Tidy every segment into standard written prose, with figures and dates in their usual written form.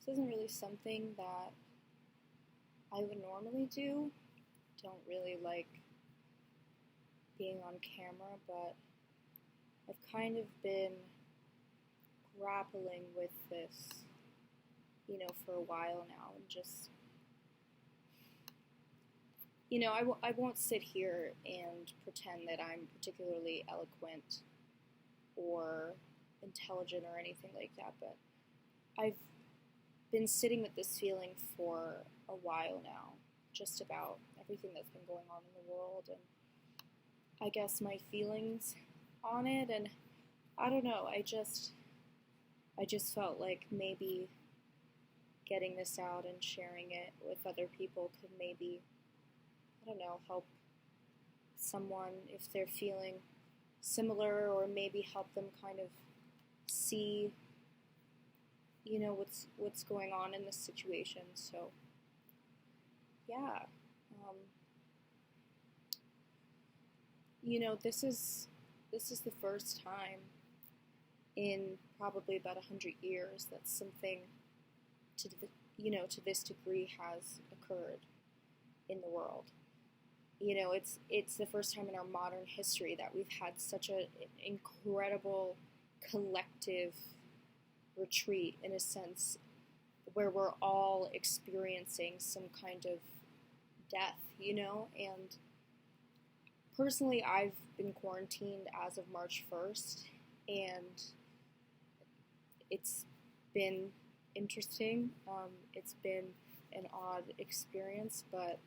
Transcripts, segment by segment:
This isn't really something that I would normally do. Don't really like being on camera, but I've kind of been grappling with this, for a while now, and just, I won't sit here and pretend that I'm particularly eloquent or intelligent or anything like that, but I've been sitting with this feeling for a while now, just about everything that's been going on in the world, and I guess my feelings on it, and I don't know, I just felt like maybe getting this out and sharing it with other people could maybe, I don't know, help someone if they're feeling similar, or maybe help them kind of see, what's going on in this situation. So yeah, um, this is the first time in probably about 100 years that something to this degree has occurred in the world. It's the first time in our modern history that we've had such an incredible collective retreat, in a sense, where we're all experiencing some kind of death, and personally, I've been quarantined as of March 1st, and it's been interesting. It's been an odd experience, but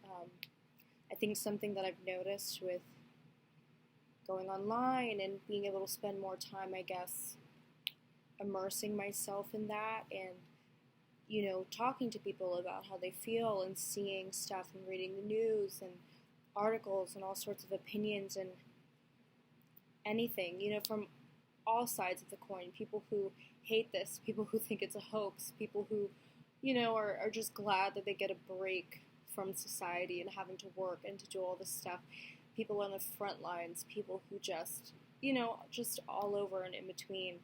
I think something that I've noticed with going online and being able to spend more time, I guess, immersing myself in that, and talking to people about how they feel, and seeing stuff and reading the news and articles and all sorts of opinions and anything, from all sides of the coin. People who hate this, people who think it's a hoax, people who, are just glad that they get a break from society and having to work and to do all this stuff. People on the front lines, people who just, just all over and in between.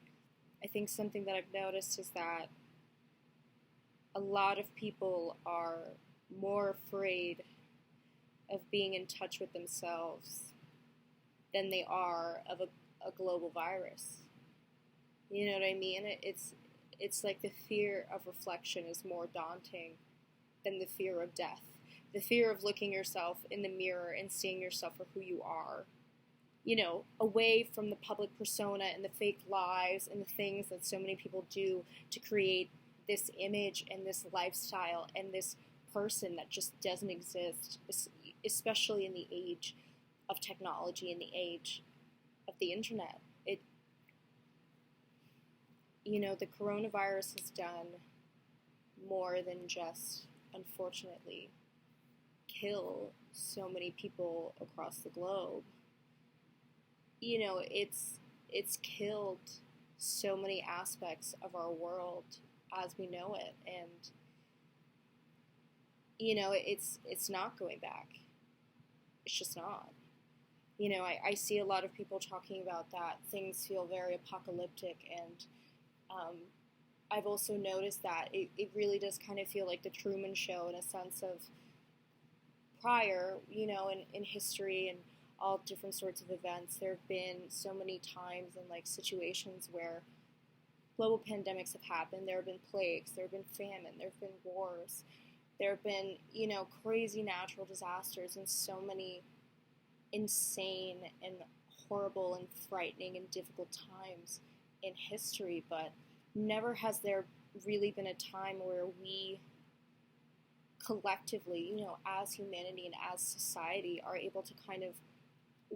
I think something that I've noticed is that a lot of people are more afraid of being in touch with themselves than they are of a global virus. You know what I mean? It's like the fear of reflection is more daunting than the fear of death. The fear of looking yourself in the mirror and seeing yourself for who you are, away from the public persona and the fake lives and the things that so many people do to create this image and this lifestyle and this person that just doesn't exist, especially in the age of technology, in the age of the internet. The coronavirus has done more than just, unfortunately, kill so many people across the globe. It's killed so many aspects of our world as we know it, and it's not going back. It's just not. I see a lot of people talking about that things feel very apocalyptic, and I've also noticed that it really does kind of feel like the Truman Show, in a sense of prior, in history and all different sorts of events. There have been so many times and like situations where global pandemics have happened. There have been plagues, there have been famine, there have been wars, there have been, crazy natural disasters, and so many insane and horrible and frightening and difficult times in history, but never has there really been a time where we collectively, as humanity and as society, are able to kind of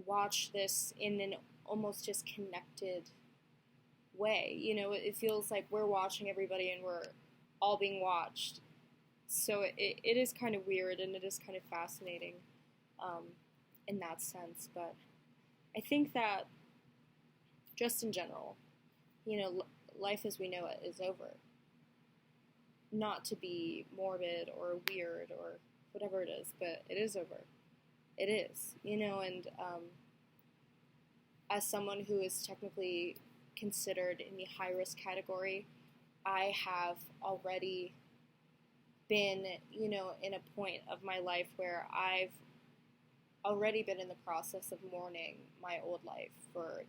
watch this in an almost disconnected way. It feels like we're watching everybody and we're all being watched. So it is kind of weird, and it is kind of fascinating in that sense. But I think that just in general, life as we know it is over. Not to be morbid or weird or whatever it is, but it is over. It is, and as someone who is technically considered in the high risk category, I have already been, in a point of my life where I've already been in the process of mourning my old life for,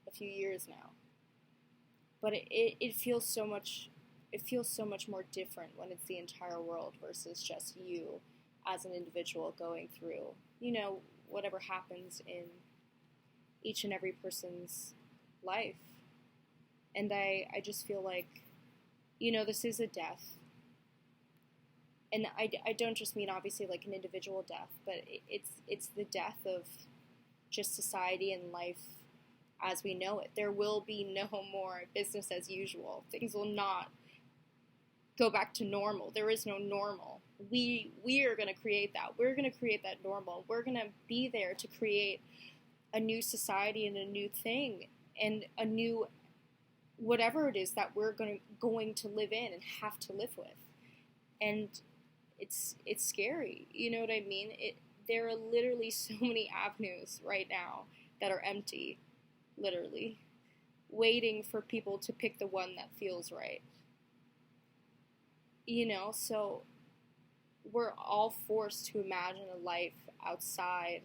a few years now. But it feels so much more different when it's the entire world versus just you as an individual going through, whatever happens in each and every person's life. And I just feel like, this is a death. And I don't just mean obviously like an individual death, but it's the death of just society and life as we know it. There will be no more business as usual. Things will not go back to normal. There is no normal. We are going to create that. We're going to create that normal. We're going to be there to create a new society and a new thing and a new whatever it is that we're going to live in and have to live with. And it's scary. You know what I mean? There are literally so many avenues right now that are empty, literally, waiting for people to pick the one that feels right. So we're all forced to imagine a life outside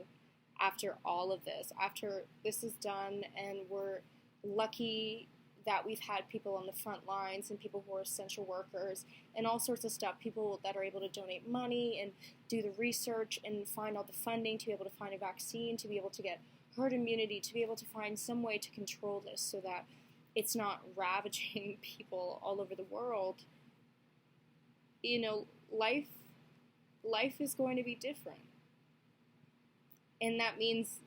after all of this, after this is done, and we're lucky that we've had people on the front lines and people who are essential workers and all sorts of stuff, people that are able to donate money and do the research and find all the funding to be able to find a vaccine, to be able to get herd immunity, to be able to find some way to control this so that it's not ravaging people all over the world. Life is going to be different. And that means,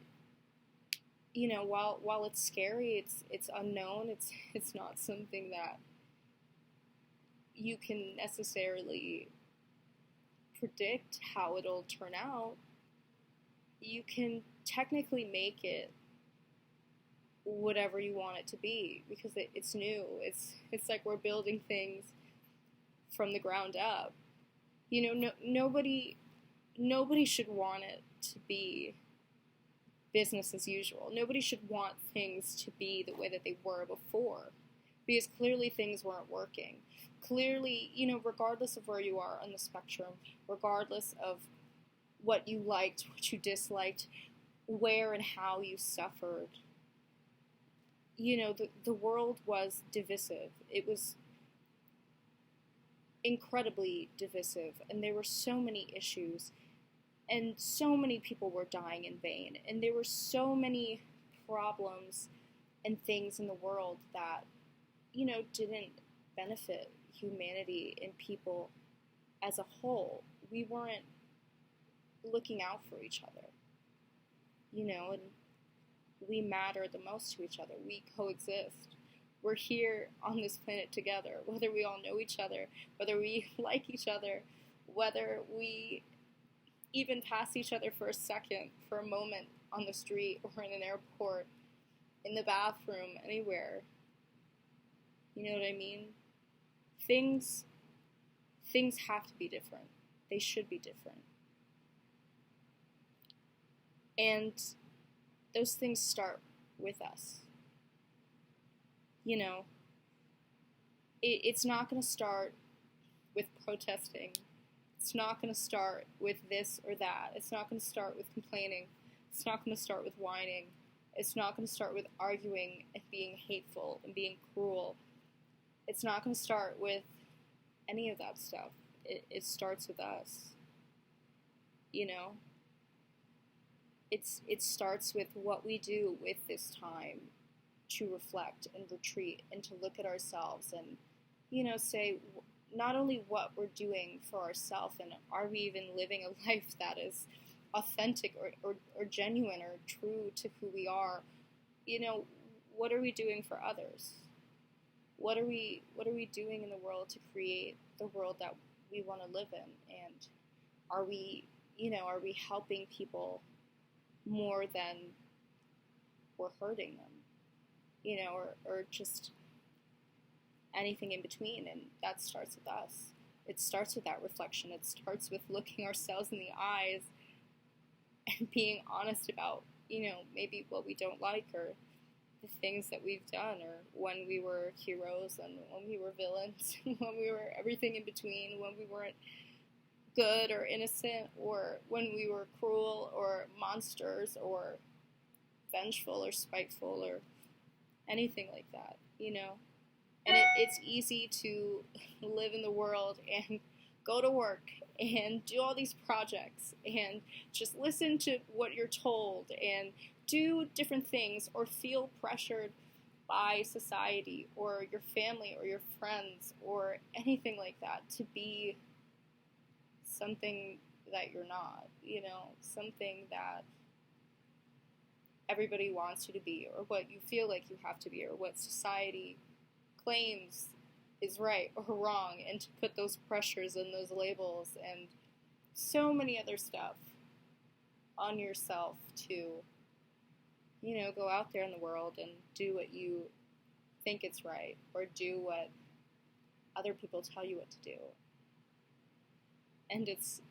while it's scary, it's unknown, it's not something that you can necessarily predict how it'll turn out. You can technically make it whatever you want it to be because it's new. It's like we're building things from the ground up. Nobody should want it to be business as usual. Nobody should want things to be the way that they were before, because clearly things weren't working. Clearly, regardless of where you are on the spectrum, regardless of what you liked, what you disliked, where and how you suffered, the world was divisive. It was incredibly divisive, and there were so many issues, and so many people were dying in vain, and there were so many problems and things in the world that, didn't benefit humanity and people as a whole. We weren't looking out for each other, and we matter the most to each other. We coexist. We're here on this planet together, whether we all know each other, whether we like each other, whether we even pass each other for a second, for a moment on the street or in an airport, in the bathroom, anywhere. You know what I mean? Things have to be different. They should be different. And those things start with us. It's not going to start with protesting. It's not going to start with this or that. It's not going to start with complaining. It's not going to start with whining. It's not going to start with arguing and being hateful and being cruel. It's not going to start with any of that stuff. It starts with us. It starts with what we do with this time to reflect and retreat and to look at ourselves and, say not only what we're doing for ourselves and are we even living a life that is authentic or genuine or true to who we are. What are we doing for others? What are we doing in the world to create the world that we want to live in? And are we helping people more than we're hurting them? Or just anything in between, and that starts with us. It starts with that reflection. It starts with looking ourselves in the eyes and being honest about, maybe what we don't like or the things that we've done, or when we were heroes and when we were villains, when we were everything in between, when we weren't good or innocent, or when we were cruel or monsters or vengeful or spiteful or anything like that, you know? And it's easy to live in the world and go to work and do all these projects and just listen to what you're told and do different things, or feel pressured by society or your family or your friends or anything like that to be something that you're not, you know, something that everybody wants you to be, or what you feel like you have to be, or what society claims is right or wrong, and to put those pressures and those labels and so many other stuff on yourself to, you know, go out there in the world and do what you think it's right, or do what other people tell you what to do. And it's,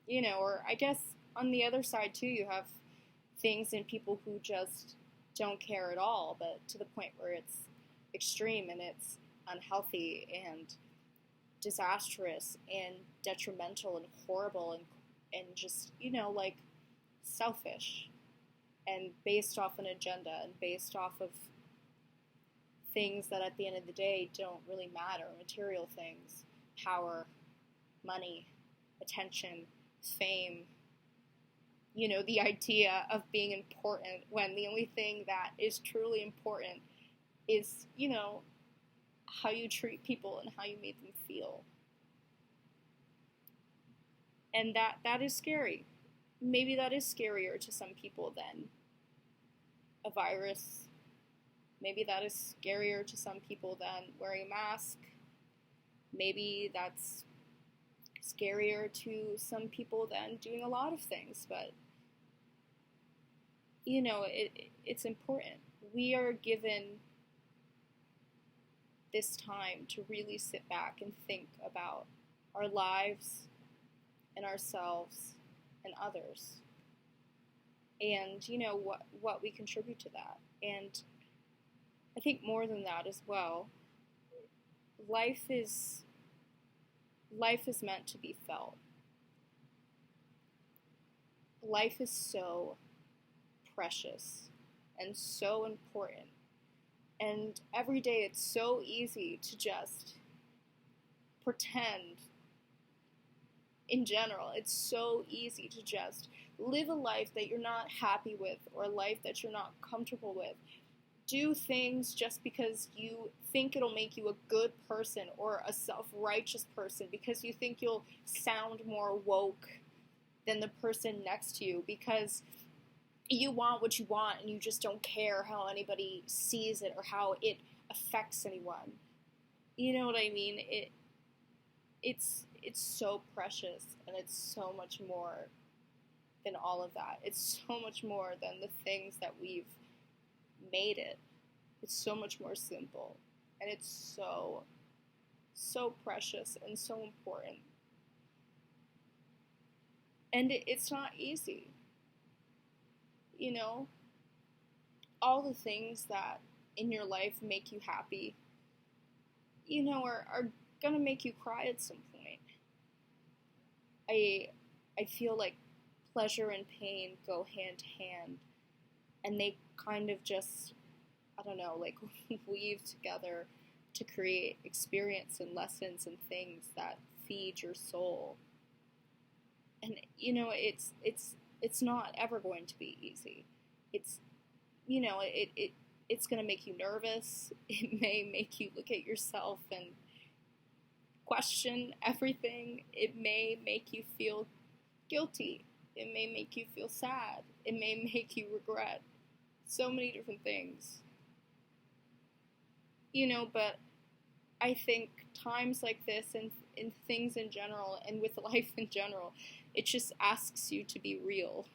you know, or I guess on the other side too, you have things and people who just don't care at all, but to the point where it's extreme and it's unhealthy and disastrous and detrimental and horrible and just, you know, like selfish and based off an agenda and based off of things that at the end of the day don't really matter, material things, power, money, attention, fame, you know, the idea of being important when the only thing that is truly important is, you know, how you treat people and how you make them feel. And that is scary. Maybe that is scarier to some people than a virus. Maybe that is scarier to some people than wearing a mask. Maybe that's scarier to some people than doing a lot of things. But, you know, it's important. We are given this time to really sit back and think about our lives and ourselves and others, and, you know, what we contribute to that. And I think more than that as well, life is meant to be felt. Life is so precious and so important. And every day it's so easy to just pretend. In general, it's so easy to just live a life that you're not happy with, or a life that you're not comfortable with. Do things just because you think it'll make you a good person or a self-righteous person, because you think you'll sound more woke than the person next to you, because you want what you want and you just don't care how anybody sees it or how it affects anyone. You know what I mean? It's so precious, and it's so much more than all of that. It's so much more than the things that we've made it. It's so much more simple, and it's so precious and so important. And it's not easy. You know, all the things that in your life make you happy, you know, are gonna make you cry at some point. I feel like pleasure and pain go hand to hand, and they kind of just, I don't know, like weave together to create experience and lessons and things that feed your soul. And, you know, it's not ever going to be easy. It's, you know, it's going to make you nervous. It may make you look at yourself and question everything. It may make you feel guilty. It may make you feel sad. It may make you regret so many different things. You know, but I think times like this, and things in general, and with life in general, it just asks you to be real.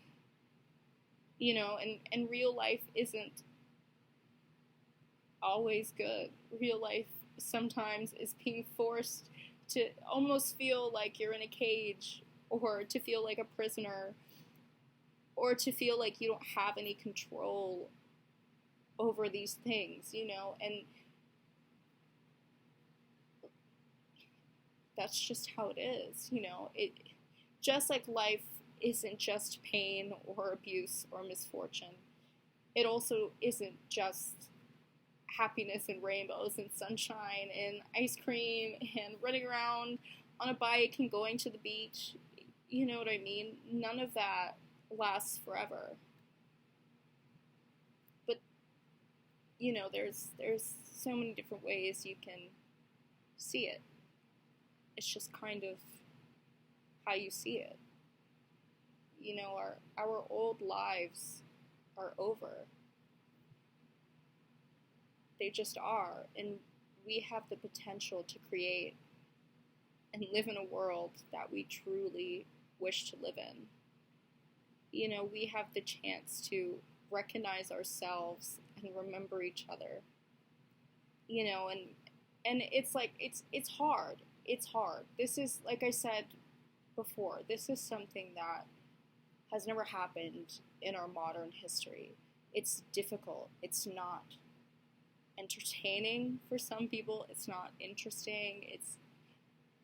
You know, and real life isn't always good. Real life sometimes is being forced to almost feel like you're in a cage, or to feel like a prisoner, or to feel like you don't have any control over these things, and that's just how it is, it just like life isn't just pain or abuse or misfortune. It also isn't just happiness and rainbows and sunshine and ice cream and running around on a bike and going to the beach. You know what I mean? None of that lasts forever. But there's so many different ways you can see it. It's just kind of how you see it. Our old lives are over. They just are, and we have the potential to create and live in a world that we truly wish to live in. We have the chance to recognize ourselves and remember each other. And it's like it's hard. It's hard. This is, like I said before, this is something that has never happened in our modern history. It's difficult. It's not entertaining for some people. It's not interesting.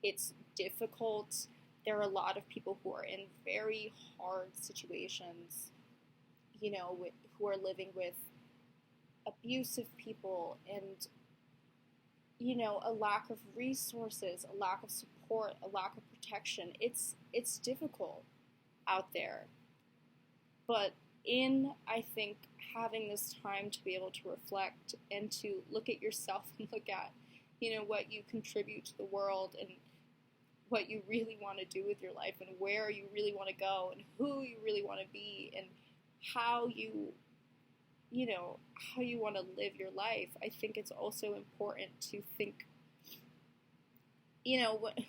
It's difficult. There are a lot of people who are in very hard situations, who are living with abusive people and, a lack of resources, a lack of support, a lack of protection. It's difficult out there. But I think, having this time to be able to reflect and to look at yourself and look at, what you contribute to the world and what you really want to do with your life and where you really want to go and who you really want to be and how you want to live your life. I think it's also important to think,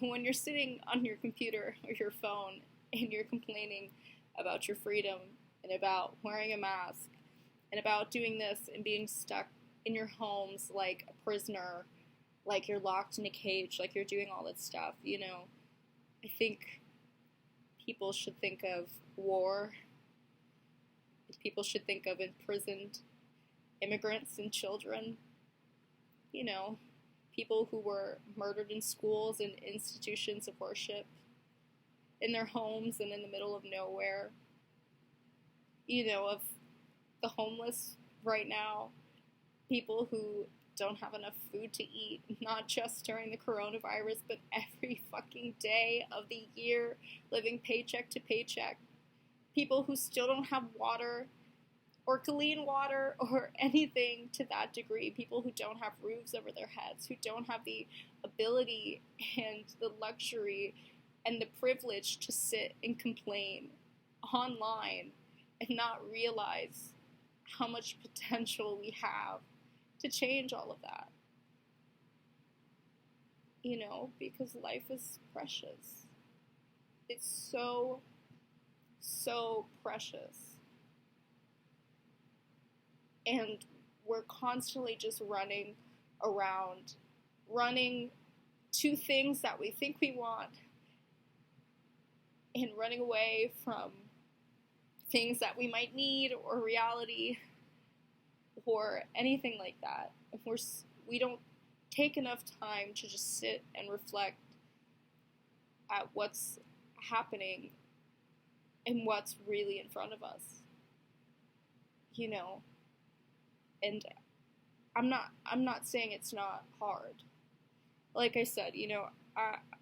when you're sitting on your computer or your phone and you're complaining about your freedom and about wearing a mask and about doing this and being stuck in your homes like a prisoner, like you're locked in a cage, like you're doing all that stuff, I think people should think of war. People should think of imprisoned immigrants and children, people who were murdered in schools and institutions of worship, in their homes and in the middle of nowhere, of the homeless right now, people who don't have enough food to eat, not just during the coronavirus, but every fucking day of the year, living paycheck to paycheck, people who still don't have water or clean water or anything to that degree, people who don't have roofs over their heads, who don't have the ability and the luxury and the privilege to sit and complain online and not realize how much potential we have to change all of that. Because life is precious. It's so, so precious. And we're constantly just running around, running to things that we think we want and running away from things that we might need or reality or anything like that. If we don't take enough time to just sit and reflect at what's happening and what's really in front of us, and I'm not saying it's not hard. Like I said,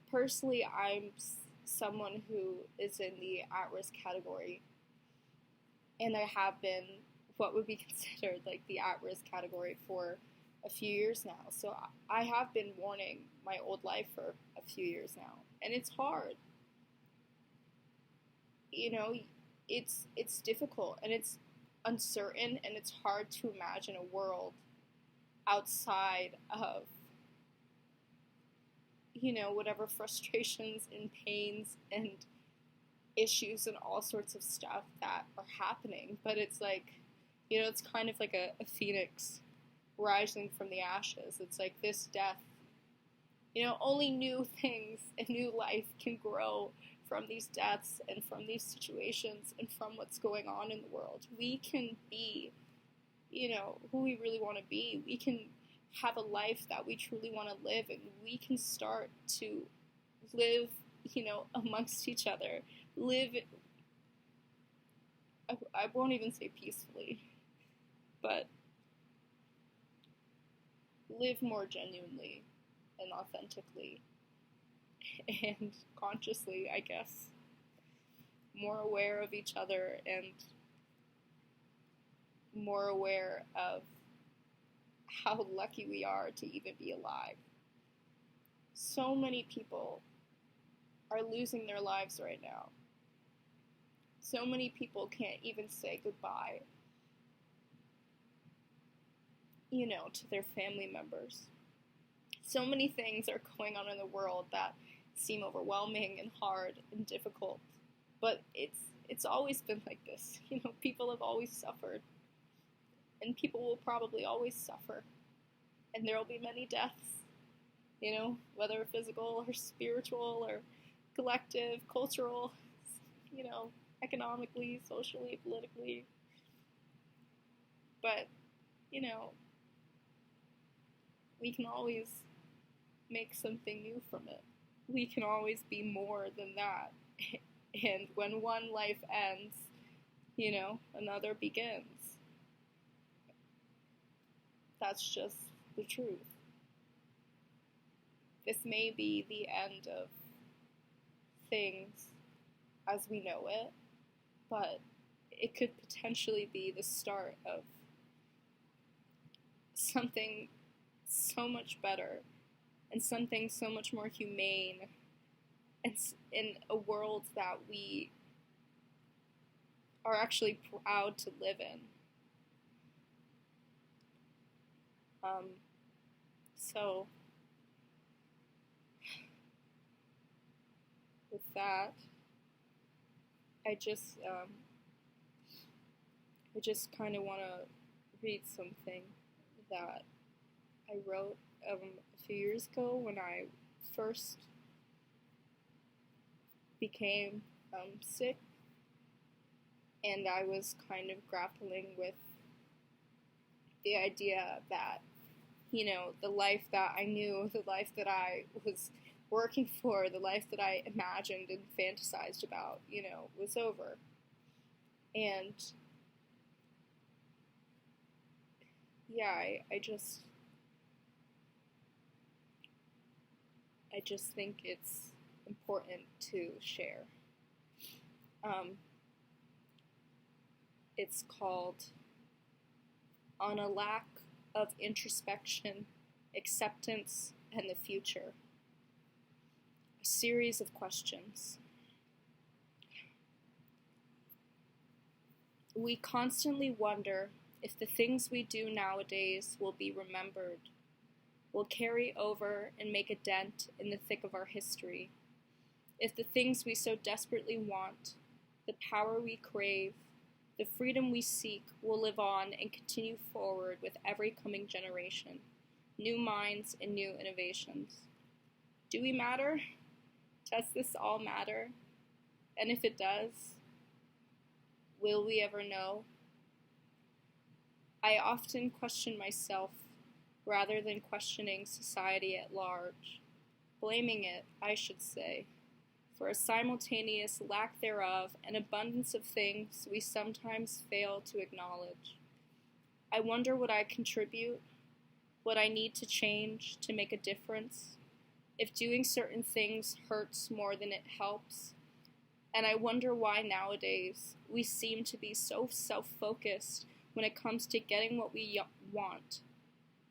personally, I'm someone who is in the at-risk category, and I have been what would be considered like the at-risk category for a few years now. So I have been mourning my old life for a few years now, and it's hard. It's difficult and it's uncertain, and it's hard to imagine a world outside of whatever frustrations and pains and issues and all sorts of stuff that are happening. But it's like, it's kind of like a phoenix rising from the ashes. It's like this death, only new things and new life can grow from these deaths and from these situations and from what's going on in the world. We can be who we really want to be. We can have a life that we truly want to live, and we can start to live, amongst each other. Live, I won't even say peacefully, but live more genuinely and authentically and consciously, I guess. More aware of each other and more aware of how lucky we are to even be alive. So many people are losing their lives right now. So many people can't even say goodbye, to their family members. So many things are going on in the world that seem overwhelming and hard and difficult. But it's always been like this. People have always suffered. And people will probably always suffer. And there will be many deaths, whether physical or spiritual or collective, cultural, economically, socially, politically. But, we can always make something new from it. We can always be more than that. And when one life ends, another begins. That's just the truth. This may be the end of things as we know it, but it could potentially be the start of something so much better and something so much more humane and in a world that we are actually proud to live in. So with that, I just kind of want to read something that I wrote a few years ago when I first became sick, and I was kind of grappling with the idea that, the life that I knew, the life that I was working for, the life that I imagined and fantasized about, was over. And yeah, I just think it's important to share. It's called On a Lack of Introspection, Acceptance, and the Future. A series of questions. We constantly wonder if the things we do nowadays will be remembered, will carry over and make a dent in the thick of our history. If the things we so desperately want, the power we crave, the freedom we seek will live on and continue forward with every coming generation, new minds and new innovations. Do we matter? Does this all matter? And if it does, will we ever know? I often question myself rather than questioning society at large, blaming it, I should say, for a simultaneous lack thereof and abundance of things we sometimes fail to acknowledge. I wonder what I contribute, what I need to change to make a difference, if doing certain things hurts more than it helps, and I wonder why nowadays we seem to be so self-focused when it comes to getting what we want,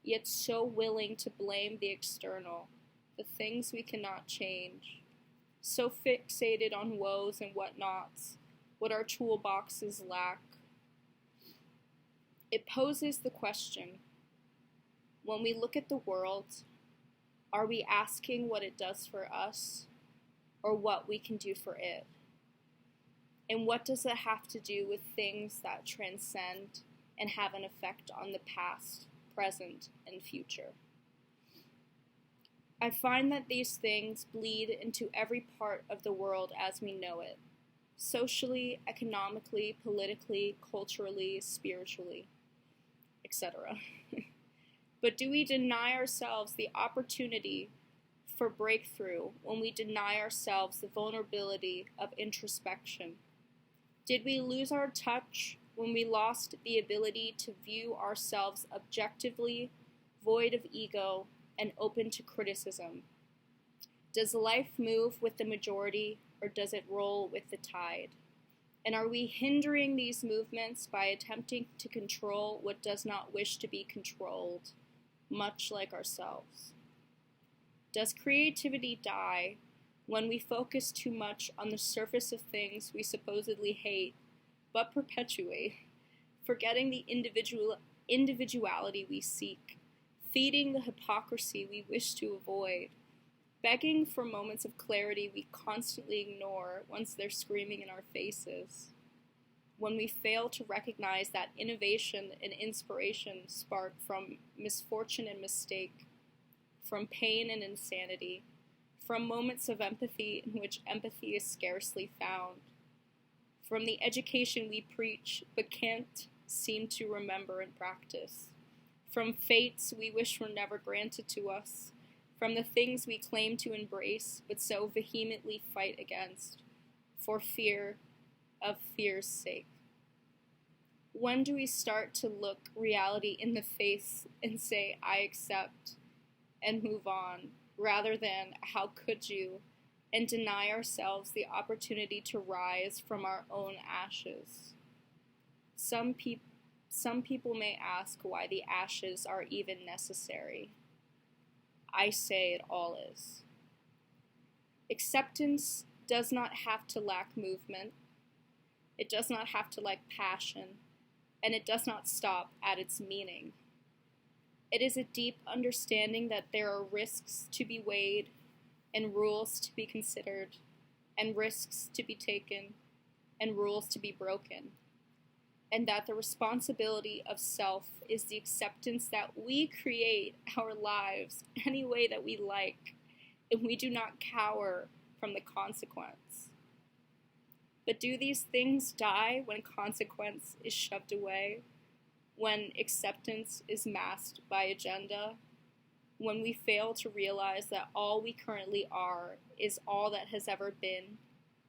yet so willing to blame the external, the things we cannot change. So fixated on woes and whatnots, what our toolboxes lack. It poses the question, when we look at the world, are we asking what it does for us, or what we can do for it? And what does it have to do with things that transcend and have an effect on the past, present, and future? I find that these things bleed into every part of the world as we know it, socially, economically, politically, culturally, spiritually. etc. But do we deny ourselves the opportunity for breakthrough when we deny ourselves the vulnerability of introspection? Did we lose our touch when we lost the ability to view ourselves objectively, void of ego, and open to criticism? Does life move with the majority, or does it roll with the tide? And are we hindering these movements by attempting to control what does not wish to be controlled, much like ourselves? Does creativity die when we focus too much on the surface of things we supposedly hate, but perpetuate, forgetting the individuality we seek, feeding the hypocrisy we wish to avoid, begging for moments of clarity we constantly ignore once they're screaming in our faces? When we fail to recognize that innovation and inspiration spark from misfortune and mistake, from pain and insanity, from moments of empathy in which empathy is scarcely found, from the education we preach but can't seem to remember and practice, from fates we wish were never granted to us, from the things we claim to embrace but so vehemently fight against, for fear of fear's sake. When do we start to look reality in the face and say, I accept, and move on, rather than, how could you, and deny ourselves the opportunity to rise from our own ashes? Some people may ask why the ashes are even necessary. I say it all is. Acceptance does not have to lack movement. It does not have to lack passion, and it does not stop at its meaning. It is a deep understanding that there are risks to be weighed, and rules to be considered, and risks to be taken, and rules to be broken, and that the responsibility of self is the acceptance that we create our lives any way that we like, and we do not cower from the consequence. But do these things die when consequence is shoved away, when acceptance is masked by agenda, when we fail to realize that all we currently are is all that has ever been,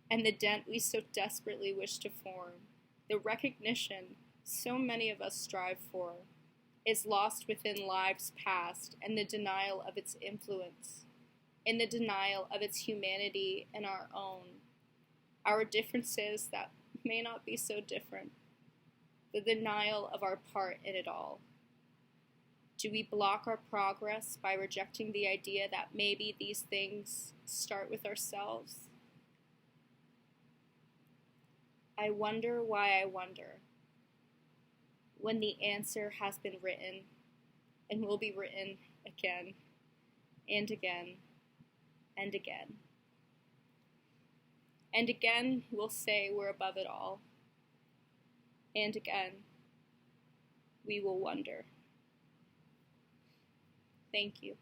and the dent we so desperately wish to form, the recognition so many of us strive for, is lost within lives past and the denial of its influence, in the denial of its humanity and our own, our differences that may not be so different, the denial of our part in it all. Do we block our progress by rejecting the idea that maybe these things start with ourselves? I wonder why I wonder, when the answer has been written and will be written again and again and again. And again we'll say we're above it all. And again we will wonder. Thank you.